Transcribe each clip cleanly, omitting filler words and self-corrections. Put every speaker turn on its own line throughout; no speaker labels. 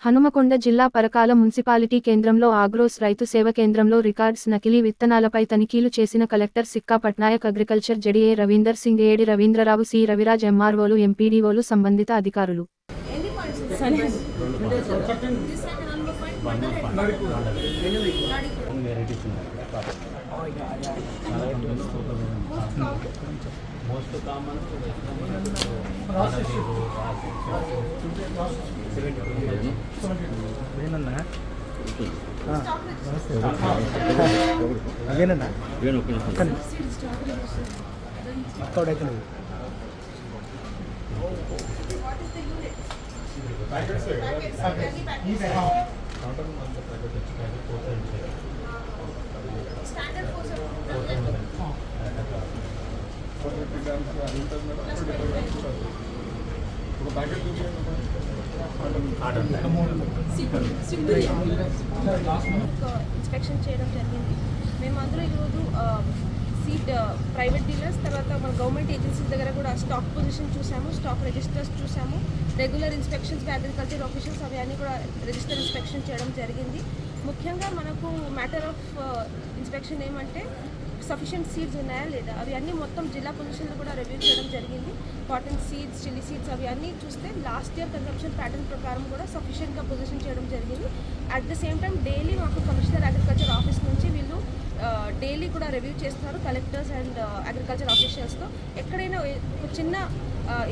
హనుమకొండ జిల్లా పరకాల మున్సిపాలిటీ కేంద్రంలో ఆగ్రోస్ రైతు సేవ కేంద్రంలో రికార్డ్స్ నకిలీ విత్తనాలపై తనిఖీలు చేసిన collector Sikka Patnaik, agriculture JDA Ravinder Singh, AD Ravindra Rao, C Raviraj, ఎంఆర్ఓలు, ఎంపీడీఓలు, సంబంధిత అధికారులు.
most common
ఇన్స్పెక్షన్ చేయడం జరిగింది. మేమందరూ ఈరోజు సీడ్ ప్రైవేట్ డీలర్స్, తర్వాత మన గవర్నమెంట్ ఏజెన్సీస్ దగ్గర కూడా స్టాక్ పొజిషన్ చూసాము, స్టాక్ రిజిస్టర్స్ చూసాము, రెగ్యులర్ ఇన్స్పెక్షన్స్ అగ్రికల్చర్ ఆఫీషియల్స్ అవి అన్నీ కూడా రిజిస్టర్ ఇన్స్పెక్షన్ చేయడం జరిగింది. ముఖ్యంగా మనకు మ్యాటర్ ఆఫ్ ఇన్స్పెక్షన్ ఏమంటే సఫిషియెంట్ సీడ్స్ ఉన్నాయా లేదా అవి అన్నీ మొత్తం జిల్లా పొజిషన్లో కూడా రివ్యూ చేయడం జరిగింది. కాటన్ సీడ్స్, చిల్లీ సీడ్స్ అవి అన్నీ చూస్తే లాస్ట్ ఇయర్ కన్సంప్షన్ ప్యాటర్న్ ప్రకారం కూడా సఫిషియెంట్గా పొజిషన్ చేయడం జరిగింది. At the same time daily మాకు కమిషనర్ అగ్రికల్చర్ ఆఫీస్ నుంచి వీళ్ళు డైలీ కూడా రివ్యూ చేస్తున్నారు కలెక్టర్స్ అండ్ అగ్రికల్చర్ ఆఫీషియల్స్తో. ఎక్కడైనా ఒక చిన్న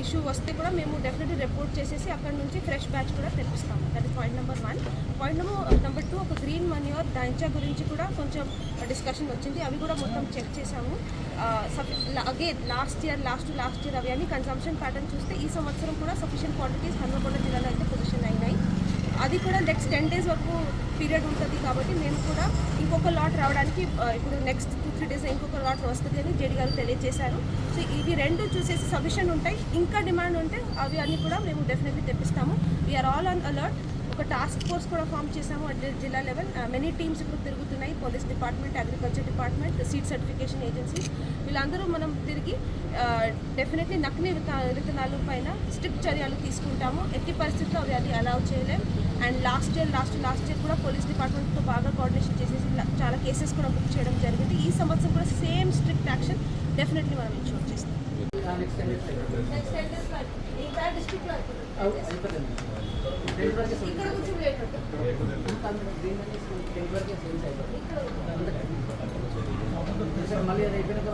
ఇష్యూ వస్తే కూడా మేము డెఫినెట్లీ రిపోర్ట్ చేసేసి అక్కడ నుంచి ఫ్రెష్ బ్యాచ్ కూడా తెప్పిస్తాము. That is point number 1. Point number 2, ఒక గ్రీన్ మన్యూర్ డాంచా గురించి కూడా కొంచెం డిస్కషన్ వచ్చింది. అవి కూడా మొత్తం చెక్ చేసాము. అగైన్ లాస్ట్ ఇయర్ అవి అన్ని కన్సంప్షన్ ప్యాటర్న్ చూస్తే ఈ సంవత్సరం కూడా సఫిషియెంట్ క్వాంటిటీస్ హన్మకొండ జిల్లాలో అయితే పొజిషన్ అయినాయి. అది కూడా నెక్స్ట్ 10 days వరకు పీరియడ్ ఉంటుంది కాబట్టి మేము కూడా ఇంకొక లాట్ రావడానికి ఇప్పుడు నెక్స్ట్ 2-3 days ఇంకొక లాట్ వస్తుంది అని జేడీ గారు తెలియజేశారు. సో ఇవి రెండు చూసేసి సఫిషియెంట్ ఉంటాయి, ఇంకా డిమాండ్ ఉంటే అవి అన్నీ కూడా మేము డెఫినెట్లీ తెప్పిస్తాము. We're all on alert. ఒక టాస్క్ ఫోర్స్ కూడా ఫామ్ చేసాము at zilla level. Many teams ఇప్పుడు తిరుగుతున్నాయి, police department, agriculture department, seed certification agency, వీళ్ళందరూ మనం తిరిగి డెఫినెట్లీ నకిలీ విత్తనాల పైన స్ట్రిక్ట్ చర్యలు తీసుకుంటాము. ఎట్టి పరిస్థితుల్లో అవి అది అలౌ చేయలేం. అండ్ లాస్ట్ ఇయర్ కూడా పోలీస్ డిపార్ట్మెంట్తో బాగా కోఆర్డినేషన్ చేసేసి చాలా కేసెస్ కూడా బుక్ చేయడం జరిగింది. ఈ సంవత్సరం కూడా సేమ్ స్ట్రిక్ట్ యాక్షన్ డెఫినెట్లీ మనం ఇన్షూర్ చేస్తాం.
మళ్ళీ అది అయిపోయినాక